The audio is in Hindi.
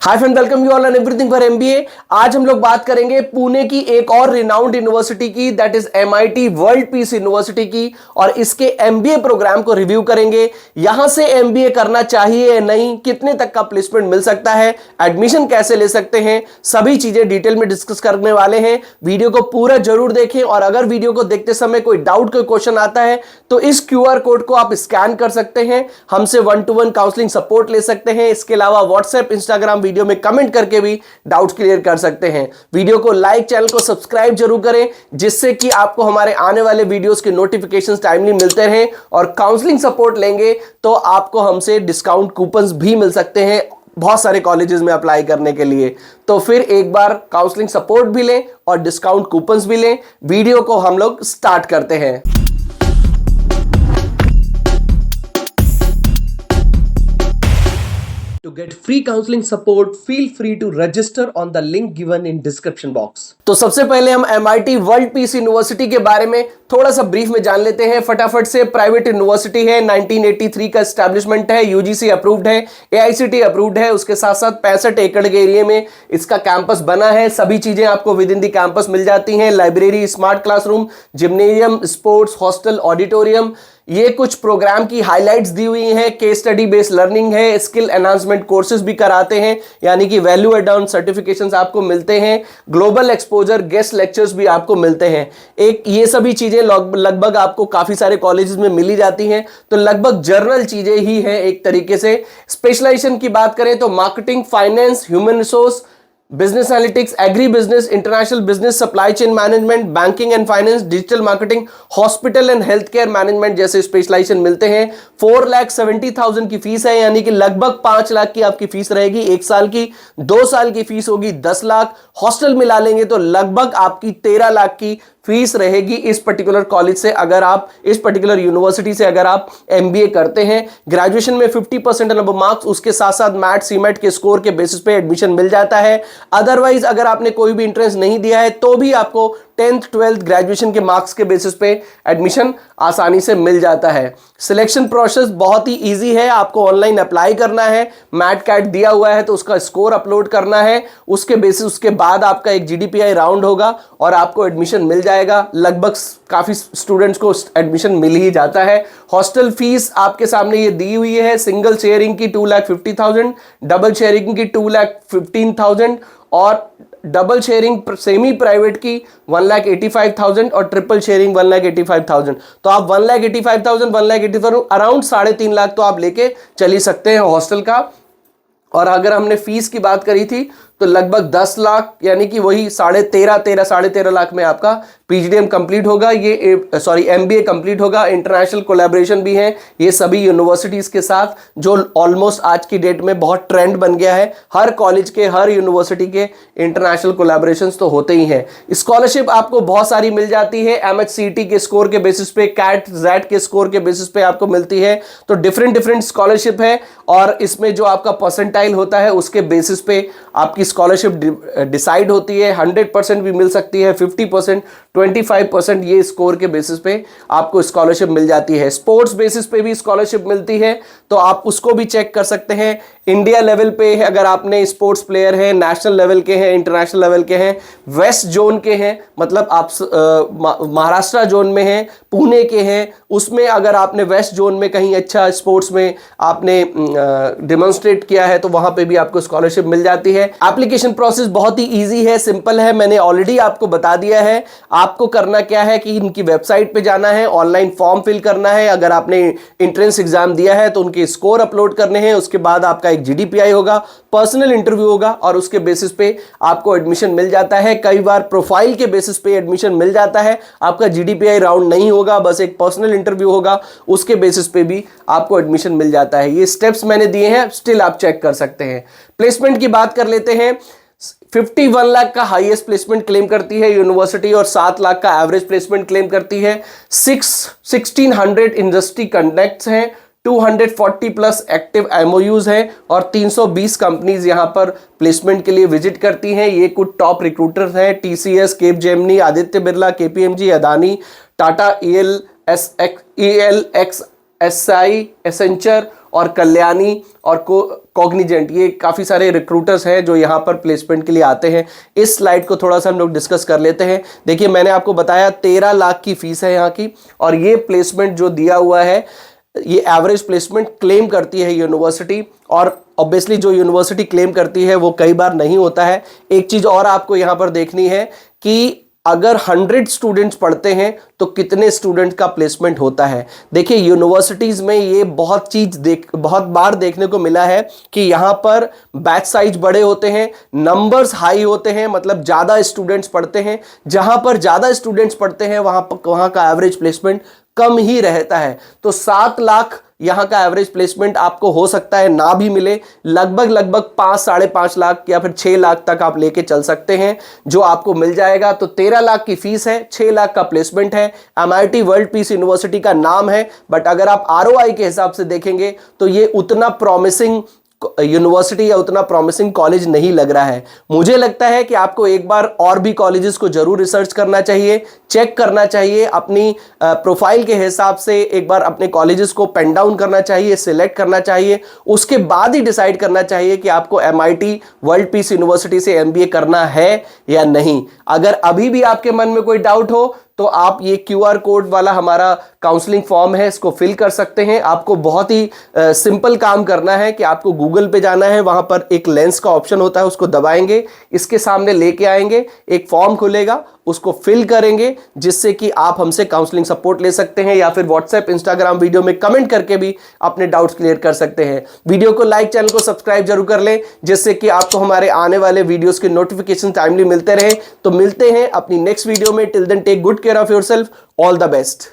Hi friend, welcome you all and everything for MBA. आज हम लोग बात करेंगे पुणे की एक और रिनाउंड यूनिवर्सिटी की, that is MIT world peace university की, और इसके एमबीए प्रोग्राम को रिव्यू करेंगे। यहां से एमबीए करना चाहिए या नहीं, कितने तक का प्लेसमेंट मिल सकता है, एडमिशन कैसे ले सकते हैं, सभी चीजें डिटेल में डिस्कस करने वाले हैं। वीडियो को पूरा जरूर देखें, और अगर वीडियो को देखते समय कोई डाउट, कोई क्वेश्चन आता है तो इस क्यूआर कोड को आप स्कैन कर सकते हैं, हमसे 1-to-1 काउंसलिंग सपोर्ट ले सकते हैं। इसके अलावा व्हाट्सएप, इंस्टाग्राम वीडियो में कमेंट करके भी डाउट्स क्लियर कर सकते हैं। वीडियो को लाइक, चैनल को सब्सक्राइब जरूर करें, जिससे कि आपको हमारे आने वाले वीडियोस के नोटिफिकेशंस टाइमली मिलते रहें। और काउंसलिंग सपोर्ट लेंगे तो आपको हमसे डिस्काउंट कूपन्स भी मिल सकते हैं बहुत सारे कॉलेजेस में अप्लाई करने के लिए। तो फिर एक बार काउंसलिंग सपोर्ट भी लें और डिस्काउंट कूपन्स भी लें। वीडियो को हम लोग स्टार्ट करते हैं। To get free counseling support, feel free to register on the link given in description box. तो सबसे पहले हम MIT वर्ल्ड पीस यूनिवर्सिटी के बारे में थोड़ा सा ब्रीफ में जान लेते हैं फटाफट से। प्राइवेट यूनिवर्सिटी है, 1983 का एस्टैब्लिशमेंट है, यूजीसी अप्रूव्ड है, एआईसीटी अप्रूव्ड है। उसके साथ साथ 65 एकड़ के एरिया में इसका कैंपस बना है। सभी चीजें आपको विद इन द कैंपस मिल जाती हैं, library, smart classroom, gymnasium, sports, hostel, auditorium. ये कुछ प्रोग्राम की हाइलाइट्स दी हुई हैं। केस स्टडी बेस्ड लर्निंग है, स्किल एनहांसमेंट कोर्सेज भी कराते हैं, यानी कि वैल्यू एड सर्टिफिकेशंस आपको मिलते हैं। ग्लोबल एक्सपोजर, गेस्ट लेक्चर्स भी आपको मिलते हैं। एक ये सभी चीजें लगभग आपको काफी सारे कॉलेजेस में मिली जाती हैं, तो लगभग जर्नल चीजें ही हैं एक तरीके से। स्पेशलाइजेशन की बात करें तो marketing, finance, human resource, business analytics, agri business, international business, supply chain management, banking and finance, digital marketing, hospital and health care management जैसे स्पेशलाइजेशन मिलते हैं। 4,70,000 की फीस है, यानी कि लगभग 5 लाख की आपकी फीस रहेगी एक साल की। 2 साल की फीस होगी 10 लाख। हॉस्टल मिला लेंगे तो लगभग आपकी 13 लाख की फीस रहेगी इस पर्टिकुलर कॉलेज से, अगर आप इस पर्टिकुलर यूनिवर्सिटी से अगर आप एमबीए करते हैं। ग्रेजुएशन में 50% अबव मार्क्स, उसके साथ साथ मैट सीमेट के स्कोर के बेसिस पे एडमिशन मिल जाता है। अदरवाइज अगर आपने कोई भी एंट्रेंस नहीं दिया है तो भी आपको 10th 12th ग्रेजुएशन के मार्क्स के बेसिस पे एडमिशन आसानी से मिल जाता है। सिलेक्शन प्रोसेस बहुत ही इजी है, आपको ऑनलाइन अप्लाई करना है, मैट कैट दिया हुआ है तो उसका स्कोर अपलोड करना है, उसके बेसिस उसके बाद आपका एक जीडीपीआई राउंड होगा और आपको एडमिशन मिल जाएगा। लगभग काफी स्टूडेंट्स को एडमिशन मिल ही जाता है। हॉस्टल फीस आपके सामने ये दी हुई है। सिंगल शेयरिंग की 2,50,000, डबल शेयरिंग की 2,15,000 और डबल शेयरिंग सेमी प्राइवेट की 1,85,000 और ट्रिपल शेयरिंग 1,85,000। तो आप 1,85,000, 1,80,000 अराउंड 3.5 लाख तो आप लेके चल ही सकते हैं हॉस्टल का। और अगर हमने फीस की बात करी थी तो लगभग 10 लाख, यानी कि वही 13.5 लाख में आपका पीजीडीएम कंप्लीट होगा, ये सॉरी एमबीए कंप्लीट होगा। इंटरनेशनल कोलैबोरेशन भी है ये सभी यूनिवर्सिटीज के साथ, जो ऑलमोस्ट आज की डेट में बहुत ट्रेंड बन गया है। हर कॉलेज के, हर यूनिवर्सिटी के इंटरनेशनल कोलैबोरेशंस तो होते ही हैं। स्कॉलरशिप आपको बहुत सारी मिल जाती है, एमएचसीटी के स्कोर के बेसिस पे, कैट जैट के स्कोर के बेसिस पे आपको मिलती है। तो डिफरेंट स्कॉलरशिप है, और इसमें जो आपका परसेंटाइल होता है उसके बेसिस पे आपकी स्कॉलरशिप डिसाइड होती है। 100% भी मिल सकती है, 50%, 25% ये स्कोर के बेसिस पे आपको स्कॉलरशिप मिल जाती है। स्पोर्ट्स बेसिस पे भी स्कॉलरशिप मिलती है, तो आप उसको भी चेक कर सकते हैं। इंडिया लेवल पे है, अगर आपने स्पोर्ट्स प्लेयर हैं, नेशनल लेवल के हैं, इंटरनेशनल लेवल के हैं, वेस्ट जोन के हैं, मतलब आप महाराष्ट्र जोन में हैं, पुणे के हैं, उसमें अगर आपने वेस्ट जोन में कहीं अच्छा स्पोर्ट्स में आपने डेमोन्स्ट्रेट किया है तो वहां पे भी आपको स्कॉलरशिप मिल जाती है। एप्लीकेशन प्रोसेस बहुत ही इजी है, सिंपल है, मैंने ऑलरेडी आपको बता दिया है। आपको करना क्या है कि इनकी वेबसाइट पे जाना है, ऑनलाइन फॉर्म फिल करना है। अगर आपने एंट्रेंस एग्जाम दिया है तो उनके स्कोर अपलोड करने हैं, उसके बाद आपका एक जीडीपीआई होगा, पर्सनल इंटरव्यू होगा, और उसके बेसिस पे आपको एडमिशन मिल जाता है। कई बार प्रोफाइल के बेसिस पे एडमिशन मिल जाता है, आपका जीडीपीआई राउंड नहीं होगा, बस एक पर्सनल इंटरव्यू होगा, उसके बेसिस पे भी आपको एडमिशन मिल जाता है। ये स्टेप्स मैंने दिए हैं, स्टिल आप चेक कर सकते हैं। प्लेसमेंट की बात कर लेते हैं। 51 लाख का हाईएस्ट प्लेसमेंट क्लेम करती है यूनिवर्सिटी, और 7 लाख का एवरेज प्लेसमेंट क्लेम करती है। 1600 इंडस्ट्री कनेक्ट्स हैं, 240 प्लस एक्टिव एमओयूज हैं, और 320 कंपनीज यहां पर प्लेसमेंट के लिए विजिट करती हैं। ये कुछ टॉप रिक्रूटर्स हैं: TCS, Capgemini, Aditya Birla, KPMG, Adani, Tata, ELX, SI, Accenture और कल्याणी और कॉग्निजेंट, ये काफ़ी सारे रिक्रूटर्स हैं जो यहाँ पर प्लेसमेंट के लिए आते हैं। इस स्लाइड को थोड़ा सा हम लोग डिस्कस कर लेते हैं। देखिए मैंने आपको बताया 13 लाख की फीस है यहाँ की, और ये प्लेसमेंट जो दिया हुआ है ये एवरेज प्लेसमेंट क्लेम करती है यूनिवर्सिटी, और ऑब्वियसली जो यूनिवर्सिटी क्लेम करती है वो कई बार नहीं होता है। एक चीज और आपको यहां पर देखनी है कि अगर 100 स्टूडेंट्स पढ़ते हैं तो कितने स्टूडेंट का प्लेसमेंट होता है। देखिए यूनिवर्सिटीज में ये बहुत बार देखने को मिला है कि यहां पर बैच साइज बड़े होते हैं, नंबर्स हाई होते हैं, मतलब ज्यादा स्टूडेंट्स पढ़ते हैं। जहां पर ज्यादा स्टूडेंट्स पढ़ते हैं वहां का एवरेज प्लेसमेंट कम ही रहता है। तो 7 लाख यहां का एवरेज प्लेसमेंट आपको हो सकता है ना भी मिले, लगभग 5, 5.5 लाख या फिर 6 लाख तक आप लेके चल सकते हैं जो आपको मिल जाएगा। तो 13 लाख की फीस है, 6 लाख का प्लेसमेंट है। MIT वर्ल्ड पीस यूनिवर्सिटी का नाम है, बट अगर आप ROI के हिसाब से देखेंगे तो ये उतना प्रॉमिसिंग यूनिवर्सिटी या उतना प्रॉमिसिंग कॉलेज नहीं लग रहा है। मुझे लगता है कि आपको एक बार और भी कॉलेजेस को जरूर रिसर्च करना चाहिए, चेक करना चाहिए, अपनी प्रोफाइल के हिसाब से एक बार अपने कॉलेजेस को पेन डाउन करना चाहिए, सिलेक्ट करना चाहिए, उसके बाद ही डिसाइड करना चाहिए कि आपको MIT वर्ल्ड पीस यूनिवर्सिटी से MBA करना है या नहीं। अगर अभी भी आपके मन में कोई डाउट हो तो आप ये QR कोड वाला हमारा काउंसलिंग फॉर्म है, इसको फिल कर सकते हैं। आपको बहुत ही सिंपल काम करना है कि आपको गूगल पे जाना है, वहां पर एक लेंस का ऑप्शन होता है, उसको दबाएंगे, इसके सामने लेके आएंगे, एक फॉर्म खुलेगा, उसको फिल करेंगे, जिससे कि आप हमसे काउंसलिंग सपोर्ट ले सकते हैं, या फिर व्हाट्सएप, इंस्टाग्राम वीडियो में कमेंट करके भी अपने डाउट्स क्लियर कर सकते हैं। वीडियो को लाइक, चैनल को सब्सक्राइब जरूर कर लें, जिससे कि आपको हमारे आने वाले वीडियोस के नोटिफिकेशन टाइमली मिलते रहे। तो मिलते हैं अपनी नेक्स्ट वीडियो में। Till then take good care of yourself, all the best.